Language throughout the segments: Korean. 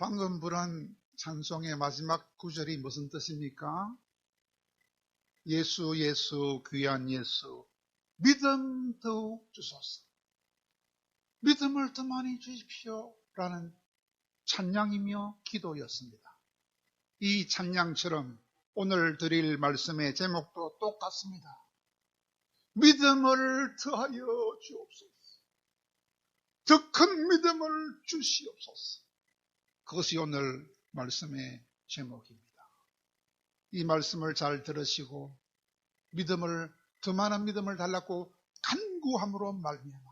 방금 부른 찬송의 마지막 구절이 무슨 뜻입니까? 예수 예수 귀한 예수 믿음 더욱 주소서. 믿음을 더 많이 주십시오 라는 찬양이며 기도였습니다. 이 찬양처럼 오늘 드릴 말씀의 제목도 똑같습니다. 믿음을 더하여 주옵소서. 더 큰 믿음을 주시옵소서. 그것이 오늘 말씀의 제목입니다. 이 말씀을 잘 들으시고 더 많은 믿음을 달라고 간구함으로 말미암아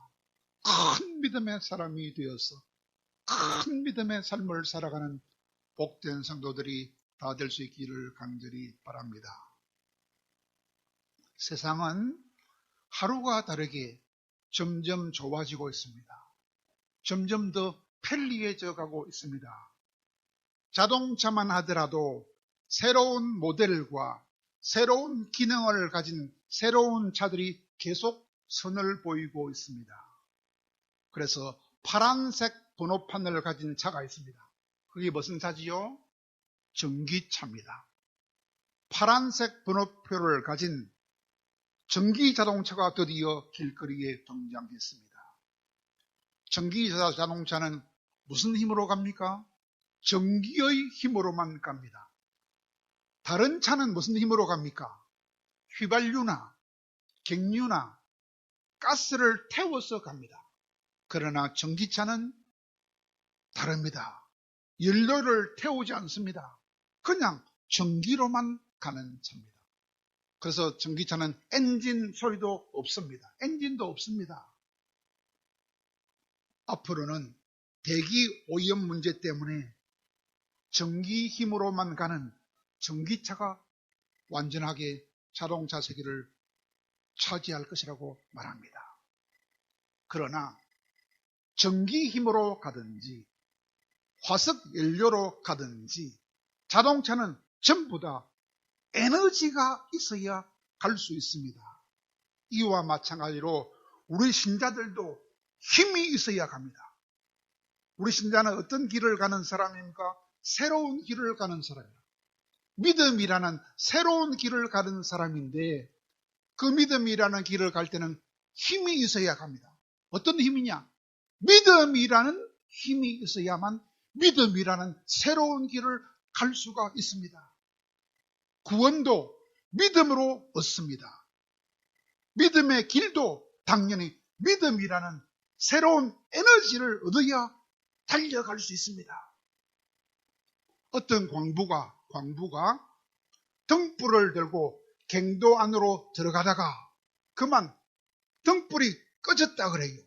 큰 믿음의 사람이 되어서 큰 믿음의 삶을 살아가는 복된 성도들이 다 될 수 있기를 간절히 바랍니다. 세상은 하루가 다르게 점점 좋아지고 있습니다. 점점 더 편리해져 가고 있습니다. 자동차만 하더라도 새로운 모델과 새로운 기능을 가진 새로운 차들이 계속 선을 보이고 있습니다. 그래서 파란색 번호판을 가진 차가 있습니다. 그게 무슨 차지요? 전기차입니다. 파란색 번호표를 가진 전기 자동차가 드디어 길거리에 등장했습니다. 전기 자동차는 무슨 힘으로 갑니까? 전기의 힘으로만 갑니다. 다른 차는 무슨 힘으로 갑니까? 휘발유나 갱유나 가스를 태워서 갑니다. 그러나 전기차는 다릅니다. 연료를 태우지 않습니다. 그냥 전기로만 가는 차입니다. 그래서 전기차는 엔진 소리도 없습니다. 엔진도 없습니다. 앞으로는 대기 오염 문제 때문에 전기 힘으로만 가는 전기차가 완전하게 자동차 세계를 차지할 것이라고 말합니다. 그러나 전기 힘으로 가든지 화석 연료로 가든지 자동차는 전부 다 에너지가 있어야 갈 수 있습니다. 이와 마찬가지로 우리 신자들도 힘이 있어야 갑니다. 우리 신자는 어떤 길을 가는 사람입니까? 새로운 길을 가는 사람이에요. 믿음이라는 새로운 길을 가는 사람인데 그 믿음이라는 길을 갈 때는 힘이 있어야 갑니다. 어떤 힘이냐? 믿음이라는 힘이 있어야만 믿음이라는 새로운 길을 갈 수가 있습니다. 구원도 믿음으로 얻습니다. 믿음의 길도 당연히 믿음이라는 새로운 에너지를 얻어야 달려갈 수 있습니다. 어떤 광부가 등불을 들고 갱도 안으로 들어가다가 그만 등불이 꺼졌다 그래요.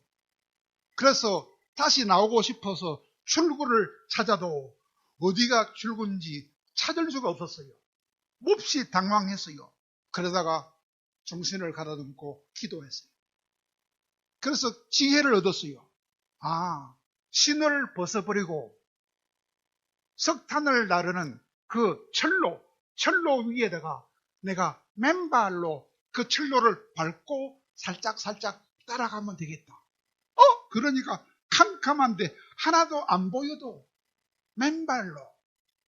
그래서 다시 나오고 싶어서 출구를 찾아도 어디가 출구인지 찾을 수가 없었어요. 몹시 당황했어요. 그러다가 정신을 가다듬고 기도했어요. 그래서 지혜를 얻었어요. 신을 벗어버리고 석탄을 나르는 그 철로 위에다가 내가 맨발로 그 철로를 밟고 살짝 따라가면 되겠다. 그러니까 캄캄한데 하나도 안 보여도 맨발로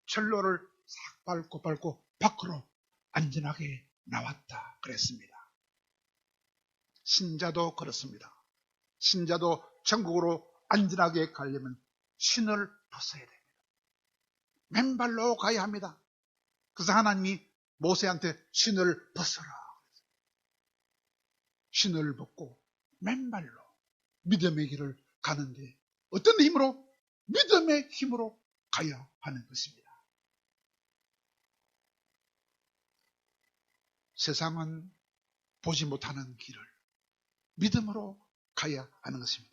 철로를 싹 밟고 밖으로 안전하게 나왔다 그랬습니다. 신자도 그렇습니다. 신자도 천국으로 안전하게 가려면 신을 벗어야 됩니다. 맨발로 가야 합니다. 그래서 하나님이 모세한테 신을 벗어라. 신을 벗고 맨발로 믿음의 길을 가는데 어떤 힘으로? 믿음의 힘으로 가야 하는 것입니다. 세상은 보지 못하는 길을 믿음으로 가야 하는 것입니다.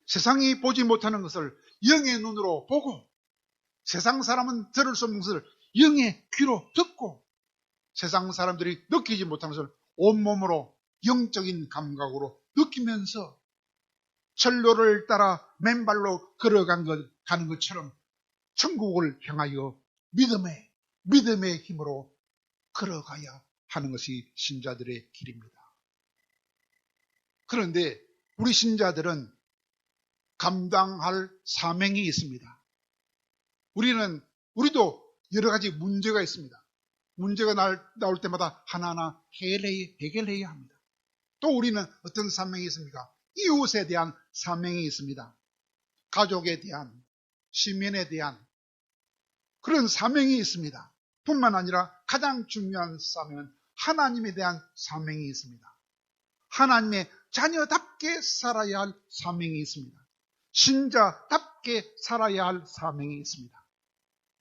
세상이 보지 못하는 것을 영의 눈으로 보고 세상 사람은 들을 수 없는 것을 영의 귀로 듣고 세상 사람들이 느끼지 못하는 것을 온몸으로 영적인 감각으로 느끼면서 철로를 따라 맨발로 가는 것처럼 천국을 향하여 믿음의 힘으로 걸어가야 하는 것이 신자들의 길입니다. 그런데 우리 신자들은 감당할 사명이 있습니다. 우리도 여러 가지 문제가 있습니다. 문제가 나올 때마다 하나하나 해결해야 합니다. 또 우리는 어떤 사명이 있습니까? 이웃에 대한 사명이 있습니다. 가족에 대한, 시민에 대한 그런 사명이 있습니다. 뿐만 아니라 가장 중요한 사명은 하나님에 대한 사명이 있습니다. 하나님의 자녀답게 살아야 할 사명이 있습니다. 신자답게 살아야 할 사명이 있습니다.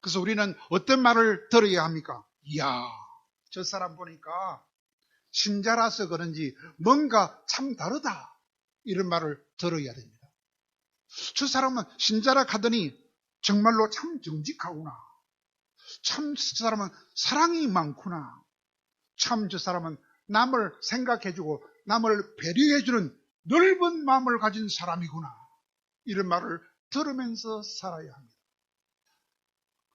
그래서 우리는 어떤 말을 들어야 합니까? 이야, 저 사람 보니까 신자라서 그런지 뭔가 참 다르다. 이런 말을 들어야 됩니다. 저 사람은 신자라 하더니 정말로 참 정직하구나. 참 저 사람은 사랑이 많구나. 참 저 사람은 남을 생각해주고 남을 배려해주는 넓은 마음을 가진 사람이구나. 이런 말을 들으면서 살아야 합니다.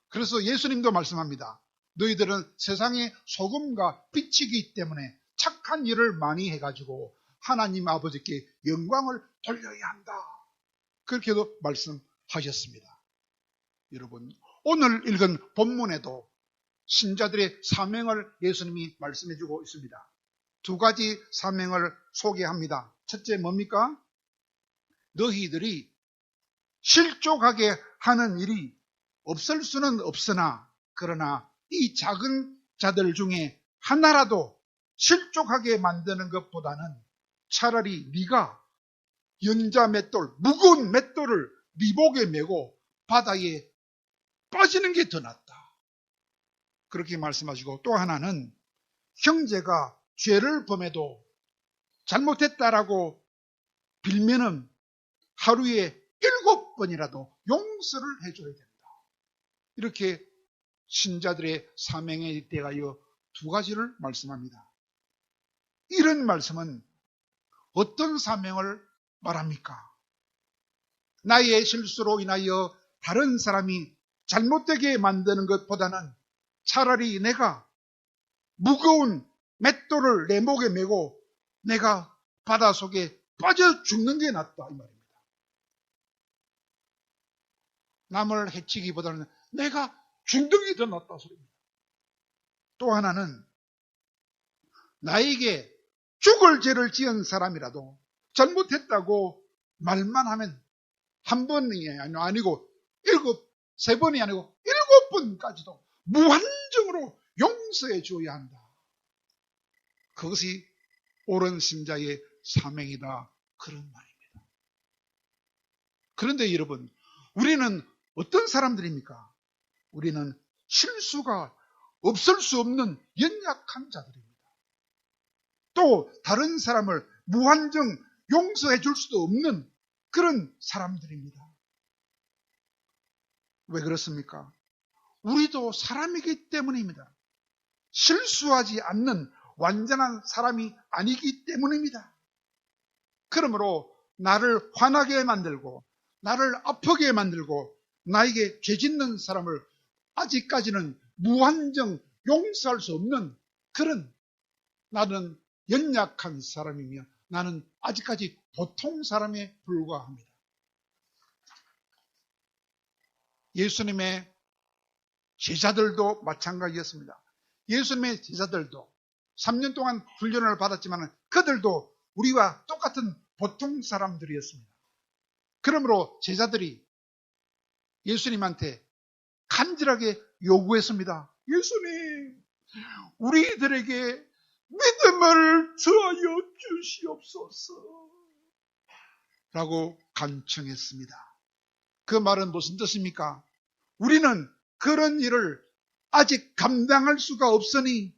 그래서 예수님도 말씀합니다. 너희들은 세상의 소금과 빛이기 때문에 착한 일을 많이 해가지고 하나님 아버지께 영광을 돌려야 한다. 그렇게도 말씀하셨습니다. 여러분, 오늘 읽은 본문에도 신자들의 사명을 예수님이 말씀해주고 있습니다. 두 가지 사명을 소개합니다. 첫째 뭡니까? 너희들이 실족하게 하는 일이 없을 수는 없으나 그러나 이 작은 자들 중에 하나라도 실족하게 만드는 것보다는 차라리 네가 연자 맷돌, 무거운 맷돌을 네 목에 메고 바다에 빠지는 게 더 낫다. 그렇게 말씀하시고 또 하나는 형제가 죄를 범해도 잘못했다라고 빌면은 하루에 7번이라도 용서를 해줘야 된다. 이렇게 신자들의 사명에 대하여 두 가지를 말씀합니다. 이런 말씀은 어떤 사명을 말합니까? 나의 실수로 인하여 다른 사람이 잘못되게 만드는 것보다는 차라리 내가 무거운 맷돌을 내 목에 메고 내가 바다 속에 빠져 죽는 게 낫다 이 말입니다. 남을 해치기보다는 내가 죽는 게 더 낫다 소리입니다. 또 하나는 나에게 죽을 죄를 지은 사람이라도 잘못했다고 말만 하면 한 번이 아니고 3번이 아니고 7번까지도 무한정으로 용서해 줘야 한다. 그것이 옳은 신자의 사명이다. 그런 말입니다. 그런데 여러분, 우리는 어떤 사람들입니까? 우리는 실수가 없을 수 없는 연약한 자들입니다. 또 다른 사람을 무한정 용서해 줄 수도 없는 그런 사람들입니다. 왜 그렇습니까? 우리도 사람이기 때문입니다. 실수하지 않는 완전한 사람이 아니기 때문입니다. 그러므로 나를 화나게 만들고 나를 아프게 만들고 나에게 죄 짓는 사람을 아직까지는 무한정 용서할 수 없는 그런 나는 연약한 사람이며 나는 아직까지 보통 사람에 불과합니다. 예수님의 제자들도 마찬가지였습니다. 예수님의 제자들도 3년 동안 훈련을 받았지만 그들도 우리와 똑같은 보통 사람들이었습니다. 그러므로 제자들이 예수님한테 간절하게 요구했습니다. 예수님, 우리들에게 믿음을 더하여 주시옵소서 라고 간청했습니다. 그 말은 무슨 뜻입니까? 우리는 그런 일을 아직 감당할 수가 없으니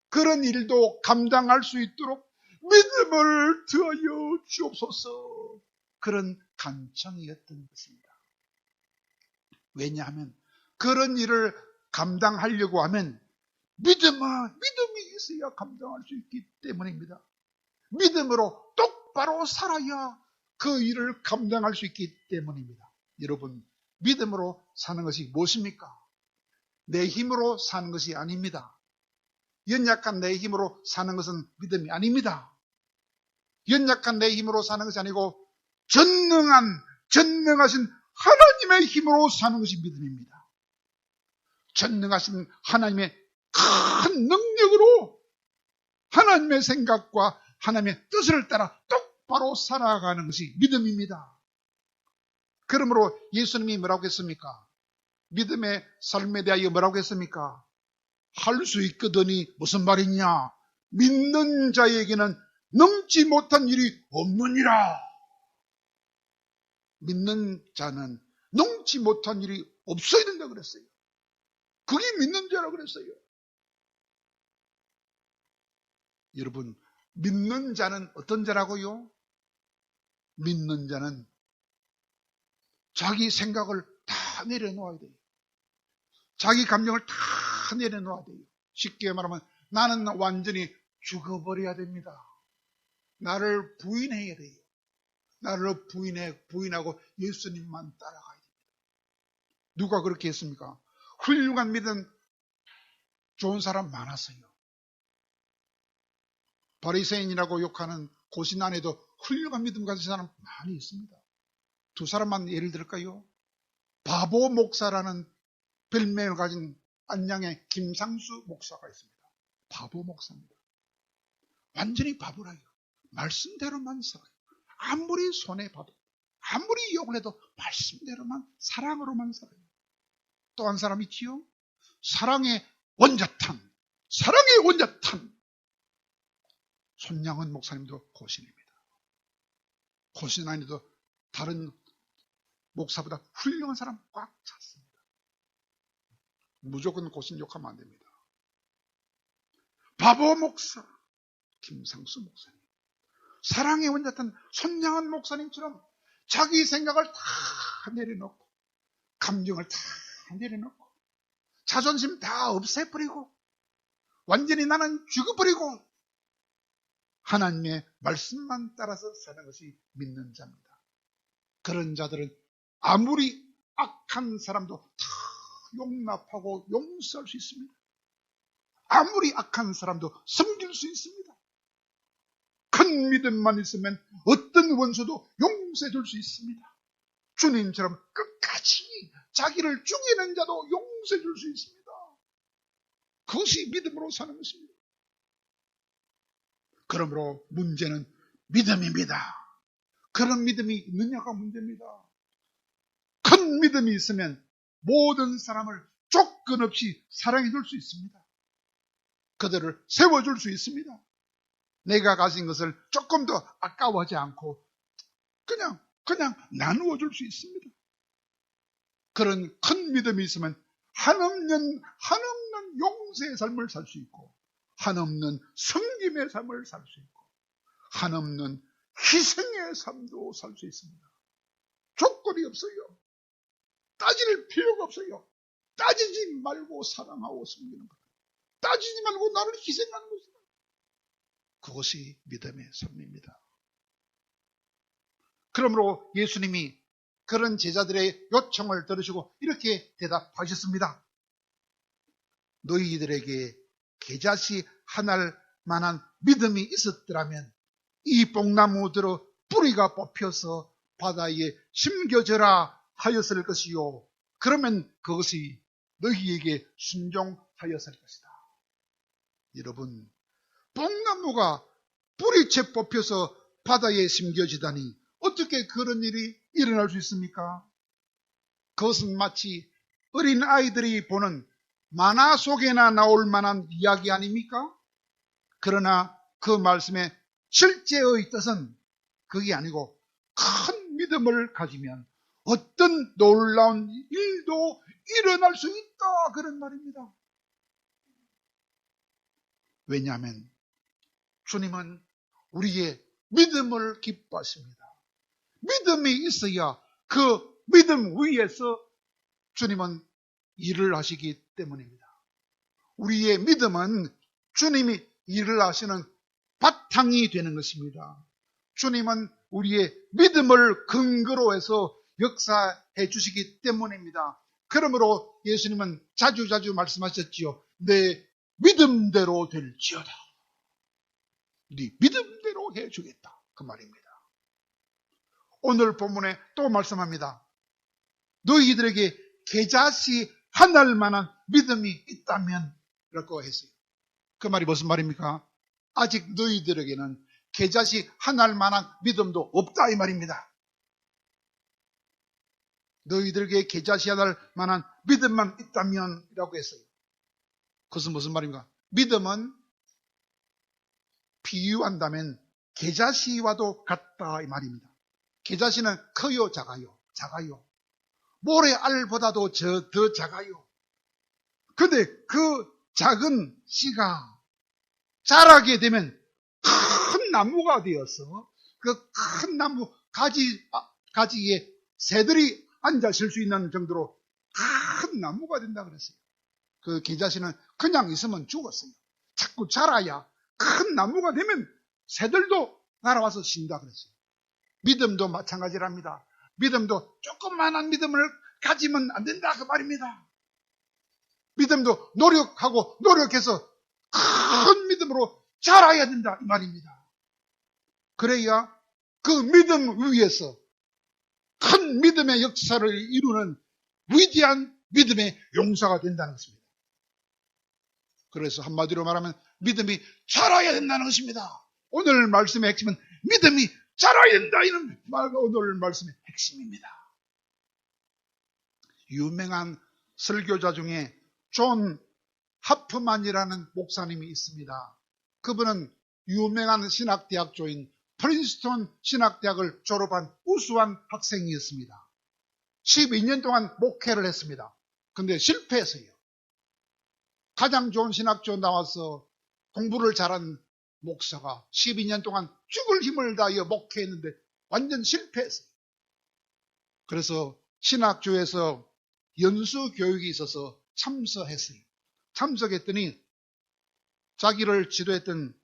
그런 일도 감당할 수 있도록 믿음을 더하여 주옵소서. 그런 간청이었던 것입니다. 왜냐하면 그런 일을 감당하려고 하면 믿음이 있어야 감당할 수 있기 때문입니다. 믿음으로 똑바로 살아야 그 일을 감당할 수 있기 때문입니다. 여러분, 믿음으로 사는 것이 무엇입니까? 내 힘으로 사는 것이 아닙니다. 연약한 내 힘으로 사는 것은 믿음이 아닙니다. 연약한 내 힘으로 사는 것이 아니고 전능하신 하나님의 힘으로 사는 것이 믿음입니다. 전능하신 하나님의 큰 능력으로 하나님의 생각과 하나님의 뜻을 따라 똑바로 살아가는 것이 믿음입니다. 그러므로 예수님이 뭐라고 했습니까? 믿음의 삶에 대하여 뭐라고 했습니까? 할 수 있거든이 무슨 말이냐? 믿는 자에게는 넘지 못한 일이 없느니라. 믿는 자는 넘지 못한 일이 없어야 된다 그랬어요. 그게 믿는 자라고 그랬어요. 여러분, 믿는 자는 어떤 자라고요? 믿는 자는 자기 생각을 다 내려놓아야 돼요. 자기 감정을 다 내려놓아야 돼요. 쉽게 말하면 나는 완전히 죽어버려야 됩니다. 나를 부인해야 돼요. 나를 부인하고 예수님만 따라가야 됩니다. 누가 그렇게 했습니까? 훌륭한 믿음 좋은 사람 많았어요. 바리새인이라고 욕하는 고신 안에도 훌륭한 믿음 가진 사람 많이 있습니다. 두 사람만 예를 들까요? 바보 목사라는 별명을 가진 안양의 김상수 목사가 있습니다. 바보 목사입니다. 완전히 바보라요. 말씀대로만 살아요. 아무리 손해봐도, 아무리 욕을 해도 말씀대로만, 사랑으로만 살아요. 또 한 사람 있지요? 사랑의 원자탄, 사랑의 원자탄. 손양은 목사님도 고신입니다. 고신 안에도 다른 목사보다 훌륭한 사람 꽉 찼습니다. 무조건 고신 욕하면 안 됩니다. 바보 목사, 김상수 목사님. 사랑의 원자탄 손양은 목사님처럼 자기 생각을 다 내려놓고, 감정을 다 내려놓고, 자존심 다 없애버리고, 완전히 나는 죽어버리고, 하나님의 말씀만 따라서 사는 것이 믿는 자입니다. 그런 자들은 아무리 악한 사람도 다 용납하고 용서할 수 있습니다. 아무리 악한 사람도 섬길 수 있습니다. 큰 믿음만 있으면 어떤 원수도 용서해 줄 수 있습니다. 주님처럼 끝까지 자기를 죽이는 자도 용서해 줄 수 있습니다. 그것이 믿음으로 사는 것입니다. 그러므로 문제는 믿음입니다. 그런 믿음이 있느냐가 문제입니다. 큰 믿음이 있으면 모든 사람을 조건 없이 사랑해 줄 수 있습니다. 그들을 세워줄 수 있습니다. 내가 가진 것을 조금 더 아까워하지 않고 그냥 나누어 줄 수 있습니다. 그런 큰 믿음이 있으면 한없는 용서의 삶을 살 수 있고, 한없는 섬김의 삶을 살 수 있고, 한없는 희생의 삶도 살 수 있습니다. 조건이 없어요. 따질 필요가 없어요. 따지지 말고 사랑하고 섬기는 것. 따지지 말고 나를 희생하는 것이다. 그것이 믿음의 삶입니다. 그러므로 예수님이 그런 제자들의 요청을 들으시고 이렇게 대답하셨습니다. 너희들에게 겨자씨 하나를 만한 믿음이 있었더라면 이 뽕나무들의 뿌리가 뽑혀서 바다에 심겨져라 하였을 것이요. 그러면 그것이 너희에게 순종하였을 것이다. 여러분, 뽕나무가 뿌리채 뽑혀서 바다에 심겨지다니 어떻게 그런 일이 일어날 수 있습니까? 그것은 마치 어린 아이들이 보는 만화 속에나 나올 만한 이야기 아닙니까? 그러나 그 말씀의 실제의 뜻은 그게 아니고 큰 믿음을 가지면 어떤 놀라운 일도 일어날 수 있다, 그런 말입니다. 왜냐하면 주님은 우리의 믿음을 기뻐하십니다. 믿음이 있어야 그 믿음 위에서 주님은 일을 하시기 때문입니다. 우리의 믿음은 주님이 일을 하시는 바탕이 되는 것입니다. 주님은 우리의 믿음을 근거로 해서 역사해 주시기 때문입니다. 그러므로 예수님은 자주 말씀하셨지요. 내 믿음대로 될지어다. 네 믿음대로 해주겠다, 그 말입니다. 오늘 본문에 또 말씀합니다. 너희들에게 겨자씨 하날 만한 믿음이 있다면 라고 했어요. 그 말이 무슨 말입니까? 아직 너희들에게는 겨자씨 하날 만한 믿음도 없다 이 말입니다. 너희들에게 겨자씨 하날 만한 믿음만 있다면 이라고 했어요. 그것은 무슨 말입니까? 믿음은 비유한다면 겨자씨와도 같다 이 말입니다. 겨자씨는 커요 작아요? 작아요. 모래알보다도 더 작아요. 근데 그 작은 씨가 자라게 되면 큰 나무가 되어서 그 큰 나무 가지에 새들이 앉아 쉴 수 있는 정도로 큰 나무가 된다 그랬어요. 그 겨자씨는 그냥 있으면 죽었어요. 자꾸 자라야 큰 나무가 되면 새들도 날아와서 쉰다 그랬어요. 믿음도 마찬가지랍니다. 믿음도 조그만한 믿음을 가지면 안 된다 그 말입니다. 믿음도 노력해서 큰 믿음으로 자라야 된다 이 말입니다. 그래야 그 믿음 위에서 큰 믿음의 역사를 이루는 위대한 믿음의 용사가 된다는 것입니다. 그래서 한마디로 말하면 믿음이 자라야 된다는 것입니다. 오늘 말씀의 핵심은 믿음이 자라야 된다 이런 말가 오늘 말씀의 핵심입니다. 유명한 설교자 중에 존 하프만이라는 목사님이 있습니다. 그분은 유명한 신학대학교인 프린스턴 신학대학을 졸업한 우수한 학생이었습니다. 12년 동안 목회를 했습니다. 근데 실패했어요. 가장 좋은 신학교 나와서 공부를 잘한 목사가 12년 동안 죽을 힘을 다하여 목회했는데 완전 실패했어요. 그래서 신학교에서 연수 교육이 있어서 참석했어요. 참석했더니 자기를 지도했던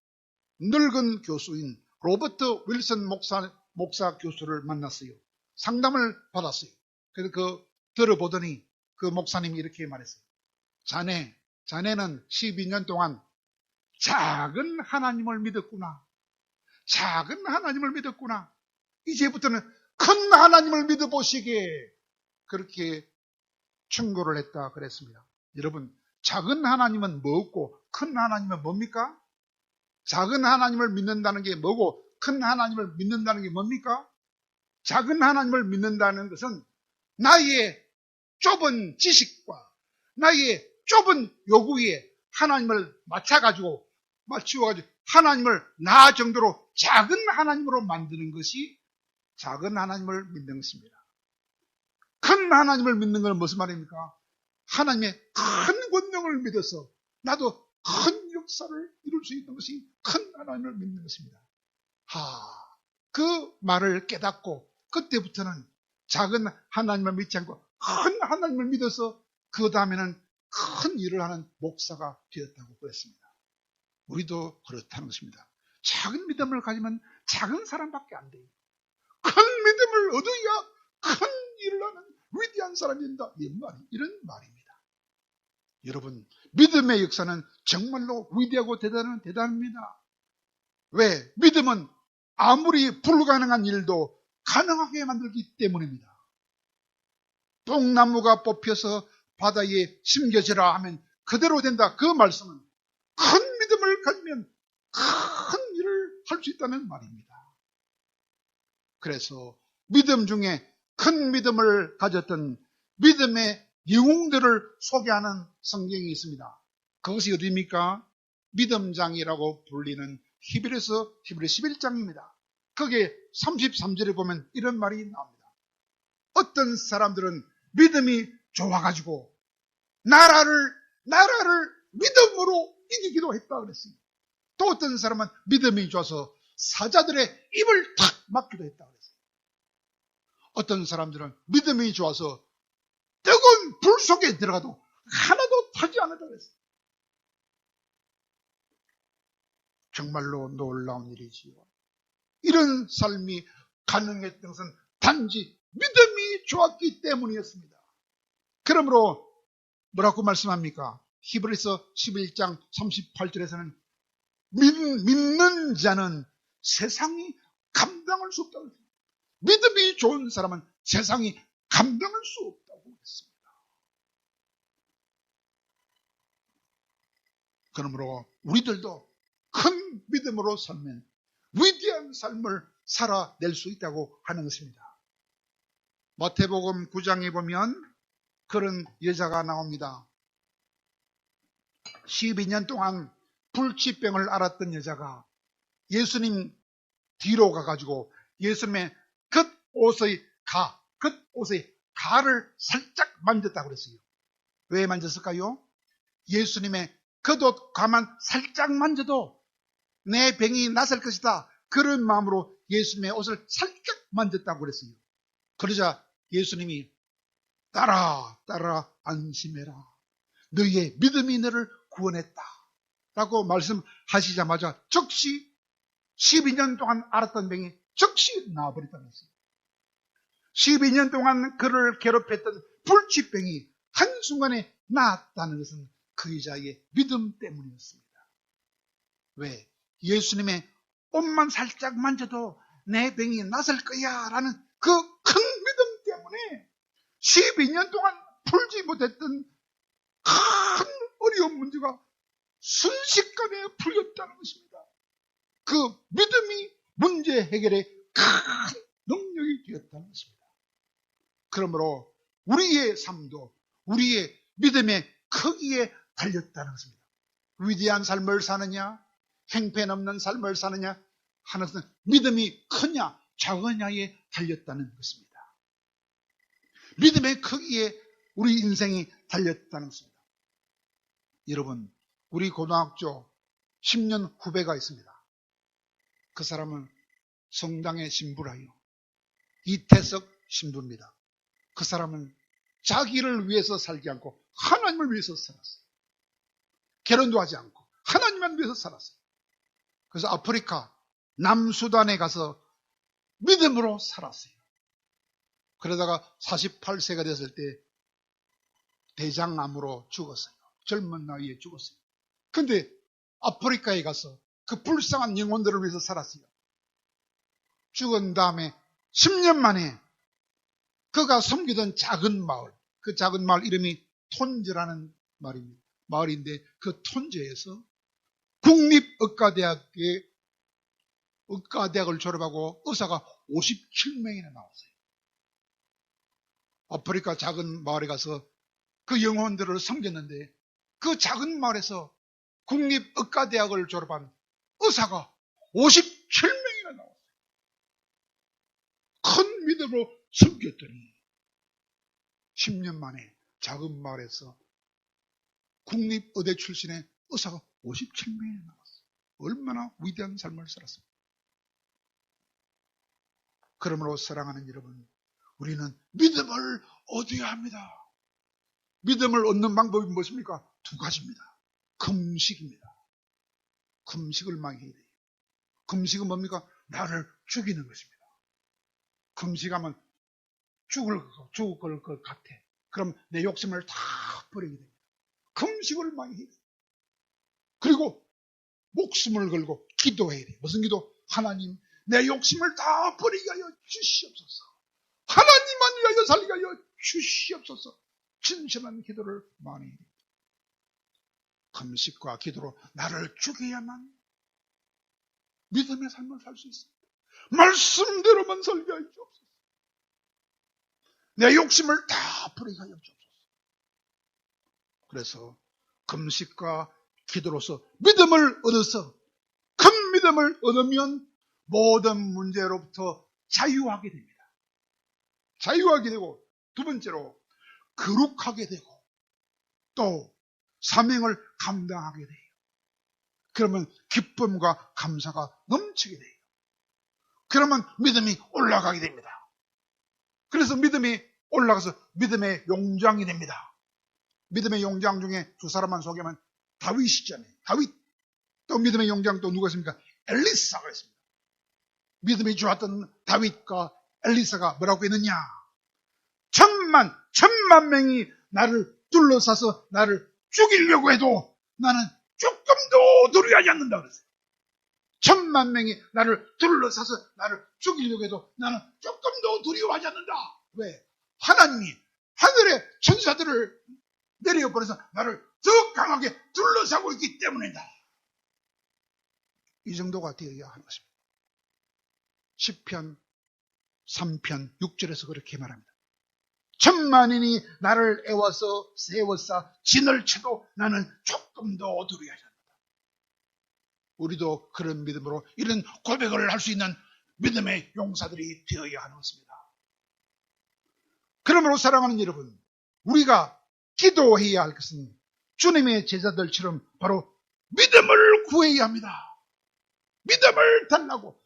늙은 교수인 로버트 윌슨 목사 교수를 만났어요. 상담을 받았어요. 그래서 들어보더니 그 목사님이 이렇게 말했어요. 자네는 12년 동안 작은 하나님을 믿었구나. 작은 하나님을 믿었구나. 이제부터는 큰 하나님을 믿어보시게 그렇게 충고를 했다 그랬습니다. 여러분, 작은 하나님은 뭐고 큰 하나님은 뭡니까? 작은 하나님을 믿는다는 게 뭐고 큰 하나님을 믿는다는 게 뭡니까? 작은 하나님을 믿는다는 것은 나의 좁은 지식과 나의 좁은 요구에 하나님을 맞춰가지고 하나님을 나 정도로 작은 하나님으로 만드는 것이 작은 하나님을 믿는 것입니다. 큰 하나님을 믿는 건 무슨 말입니까? 하나님의 큰 권능을 믿어서 나도 큰 역사를 이룰 수 있는 것이 큰 하나님을 믿는 것입니다. 그 말을 깨닫고 그때부터는 작은 하나님을 믿지 않고 큰 하나님을 믿어서 그 다음에는 큰 일을 하는 목사가 되었다고 그랬습니다. 우리도 그렇다는 것입니다. 작은 믿음을 가지면 작은 사람밖에 안 돼요. 큰 믿음을 얻어야 큰 일을 하는 위대한 사람이 된다. 이런 말입니다. 여러분, 믿음의 역사는 정말로 위대하고 대단합니다. 왜? 믿음은 아무리 불가능한 일도 가능하게 만들기 때문입니다. 뽕나무가 뽑혀서 바다에 심겨지라 하면 그대로 된다. 그 말씀은 큰 믿음을 가지면 큰 일을 할 수 있다는 말입니다. 그래서 믿음 중에 큰 믿음을 가졌던 믿음의 영웅들을 소개하는 성경이 있습니다. 그것이 어디입니까? 믿음장이라고 불리는 히브리서 11장입니다. 거기에 33절에 보면 이런 말이 나옵니다. 어떤 사람들은 믿음이 좋아가지고 나라를 믿음으로 이기기도 했다 그랬습니다. 또 어떤 사람은 믿음이 좋아서 사자들의 입을 탁 막기도 했다 그랬어요. 어떤 사람들은 믿음이 좋아서 뜨거운 불 속에 들어가도 하나도 타지 않았다 그랬어요. 정말로 놀라운 일이지요. 이런 삶이 가능했던 것은 단지 믿음이 좋았기 때문이었습니다. 그러므로 뭐라고 말씀합니까? 히브리서 11장 38절에서는 믿는 자는 세상이 감당할 수 없다고 했습니다. 믿음이 좋은 사람은 세상이 감당할 수 없다고 했습니다. 그러므로 우리들도 큰 믿음으로 살면 위대한 삶을 살아낼 수 있다고 하는 것입니다. 마태복음 9장에 보면 그런 여자가 나옵니다. 12년 동안 불치병을 앓았던 여자가 예수님 뒤로 가가지고 예수님의 겉옷의 가를 살짝 만졌다고 그랬어요. 왜 만졌을까요? 예수님의 겉옷 가만 살짝 만져도 내 병이 낫을 것이다. 그런 마음으로 예수님의 옷을 살짝 만졌다고 그랬어요. 그러자 예수님이 따라 안심해라. 너희의 믿음이 너를 구원했다. 라고 말씀하시자마자 즉시 12년 동안 앓았던 병이 즉시 나아버렸다는 것입니다. 12년 동안 그를 괴롭혔던 불치병이 한순간에 나았다는 것은 그 여자의 믿음 때문이었습니다. 왜? 예수님의 옷만 살짝 만져도 내 병이 낫을 거야 라는 그 큰 믿음 때문에 12년 동안 풀지 못했던 큰 어려운 문제가 순식간에 풀렸다는 것입니다. 그 믿음이 문제 해결에 큰 능력이 되었다는 것입니다. 그러므로 우리의 삶도 우리의 믿음의 크기에 달렸다는 것입니다. 위대한 삶을 사느냐, 행편없는 삶을 사느냐 하는 것은 믿음이 크냐 작으냐에 달렸다는 것입니다. 믿음의 크기에 우리 인생이 달렸다는 것입니다. 여러분, 우리 고등학교 10년 후배가 있습니다. 그 사람은 성당의 신부라요. 이태석 신부입니다. 그 사람은 자기를 위해서 살지 않고 하나님을 위해서 살았어요. 결혼도 하지 않고 하나님만 위해서 살았어요. 그래서 아프리카 남수단에 가서 믿음으로 살았어요. 그러다가 48세가 됐을 때 대장암으로 죽었어요. 젊은 나이에 죽었어요. 근데 아프리카에 가서 그 불쌍한 영혼들을 위해서 살았어요. 죽은 다음에 10년 만에 그가 섬기던 작은 마을, 그 작은 마을 이름이 톤즈라는 마을인데 그 톤즈에서 의과대학을 졸업하고 의사가 57명이나 나왔어요. 아프리카 작은 마을에 가서 그 영혼들을 섬겼는데 그 작은 마을에서 국립의과대학을 졸업한 의사가 57명이나 나왔어요. 큰 믿음으로 섬겼더니 10년 만에 작은 마을에서 국립의대 출신의 의사가 57명이나 나왔어요. 얼마나 위대한 삶을 살았습니까? 그러므로 사랑하는 여러분, 우리는 믿음을 얻어야 합니다. 믿음을 얻는 방법이 무엇입니까? 두 가지입니다. 금식입니다. 금식을 많이 해야 돼요. 금식은 뭡니까? 나를 죽이는 것입니다. 금식하면 죽을 것 같아. 그럼 내 욕심을 다 버리게 됩니다. 금식을 많이 해야 돼요. 그리고 목숨을 걸고 기도해야 돼요. 무슨 기도? 하나님, 내 욕심을 다 버리게 하여 주시옵소서. 하나님만 위하여 살게 하여 주시옵소서. 진실한 기도를 많이 해야 돼요. 금식과 기도로 나를 죽여야만 믿음의 삶을 살 수 있습니다. 말씀대로만 살게 하여 주옵소서. 내 욕심을 다 버리게 하여 주옵소서. 그래서 금식과 기도로서 믿음을 얻어서 큰 믿음을 얻으면 모든 문제로부터 자유하게 됩니다. 자유하게 되고 두 번째로 거룩하게 되고 또 사명을 감당하게 돼요. 그러면 기쁨과 감사가 넘치게 돼요. 그러면 믿음이 올라가게 됩니다. 그래서 믿음이 올라가서 믿음의 용장이 됩니다. 믿음의 용장 중에 두 사람만 소개하면 다윗이잖아요. 다윗. 또 믿음의 용장 또 누가 있습니까? 엘리사가 있습니다. 믿음이 좋았던 다윗과 엘리사가 뭐라고 했느냐? 천만 명이 나를 둘러싸서 나를 죽이려고 해도 나는 조금도 두려워하지 않는다 그랬어요. 1000만 명이 나를 둘러싸서 나를 죽이려고 해도 나는 조금도 두려워하지 않는다. 왜? 하나님이 하늘의 천사들을 내려버려서 나를 더 강하게 둘러싸고 있기 때문이다. 이 정도가 되어야 하는 것입니다. 시편 3편 6절에서 그렇게 말합니다. 천만인이 나를 애워서 세워싸 진을 쳐도 나는 조금 더 두려워하지 않는다. 우리도 그런 믿음으로 이런 고백을 할 수 있는 믿음의 용사들이 되어야 하는 것입니다. 그러므로 사랑하는 여러분, 우리가 기도해야 할 것은 주님의 제자들처럼 바로 믿음을 구해야 합니다. 믿음을 달라고,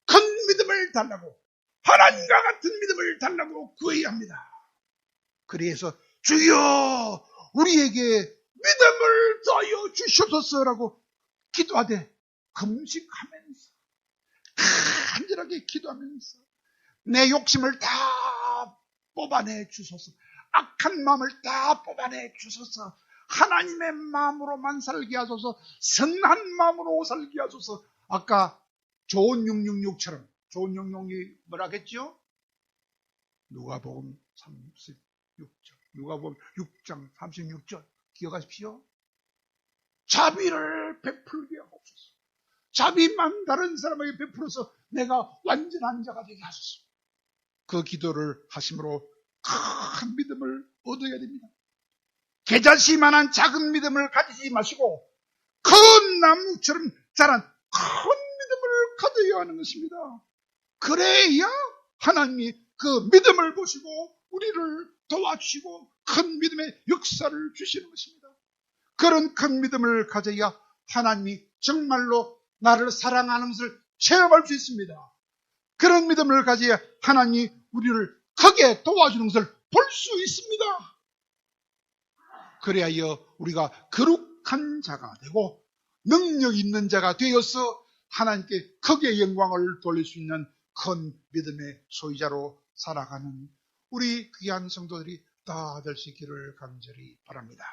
큰 믿음을 달라고, 하나님과 같은 믿음을 달라고 구해야 합니다. 그래서 주여 우리에게 믿음을 더하여 주시옵소서라고 기도하되 금식하면서 간절하게 기도하면서 내 욕심을 다 뽑아내 주소서, 악한 마음을 다 뽑아내 주소서, 하나님의 마음으로만 살게 하소서, 선한 마음으로 살게 하소서. 아까 좋은 666처럼, 좋은 666이 뭐라겠죠? 누가복음 36장, 누가복음 6장 36절 기억하십시오. 자비를 베풀게 하옵소서. 자비만 다른 사람에게 베풀어서 내가 완전한 자가 되게 하소서. 그 기도를 하심으로 큰 믿음을 얻어야 됩니다. 겨자씨만한 작은 믿음을 가지지 마시고 큰 나무처럼 자란 큰 믿음을 가져야 하는 것입니다. 그래야 하나님이 그 믿음을 보시고 우리를 도와주시고 큰 믿음의 역사를 주시는 것입니다. 그런 큰 믿음을 가져야 하나님이 정말로 나를 사랑하는 것을 체험할 수 있습니다. 그런 믿음을 가져야 하나님이 우리를 크게 도와주는 것을 볼 수 있습니다. 그래야 우리가 거룩한 자가 되고 능력 있는 자가 되어서 하나님께 크게 영광을 돌릴 수 있는 큰 믿음의 소유자로 살아가는 우리 귀한 성도들이 다 될 수 있기를 간절히 바랍니다.